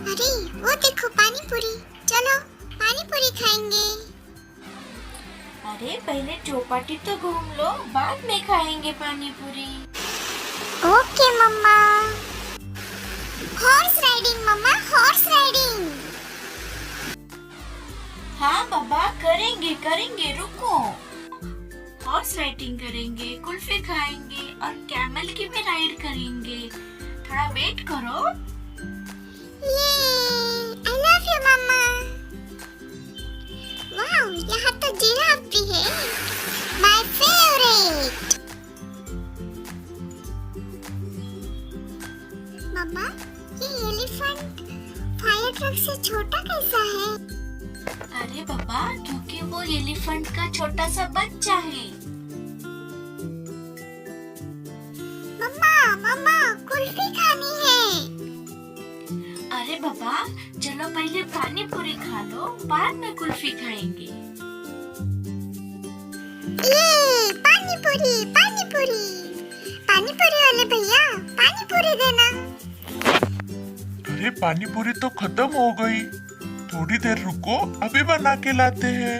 अरे वो देखो पानी पूरी, चलो पानी पूरी खाएंगे। अरे पहले चौपाटी तो घूम लो, बाद में खाएंगे पानी पूरी। ओके मम्मा। हॉर्स राइडिंग मम्मा, हॉर्स राइडिंग। हाँ बाबा, करेंगे करेंगे, रुको। हॉर्स राइडिंग करेंगे, कुल्फी खाएंगे और कैमल की भी राइड करेंगे। थोड़ा वेट करो। ये I love you mama. Wow, यहाँ तो जिराफ भी है, माय फेवरेट। मम्मा, ये एलिफेंट फायर ट्रक से छोटा कैसा है? अरे बाबा, क्योंकि वो एलिफेंट का छोटा सा बच्चा है। मम्मा मम्मा, कुल्फी खानी है। अरे बाबा, चलो पहले पानी पूरी खा लो, बाद में कुल्फी खाएंगे। ये पानी पूरी, पानी पूरी। पानी पूरी वाले भैया, पानी पूरी देना। अरे पानी पूरी तो खत्म हो गई, थोड़ी देर रुको, अभी बना के लाते हैं।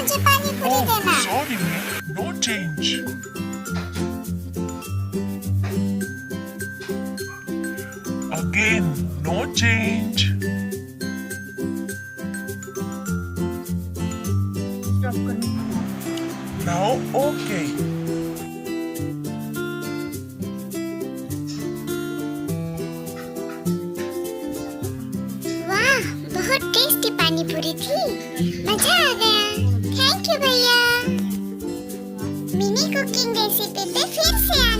मुझे पानी पूरी Oh, देना। sorry, man. No change. Again, no change. Now, okay. वाह, बहुत टेस्टी पानी पूरी थी। मजा आ गया। थैंक यू भैया। मिनी कुकिंग रेसिपी पे फिर से आना।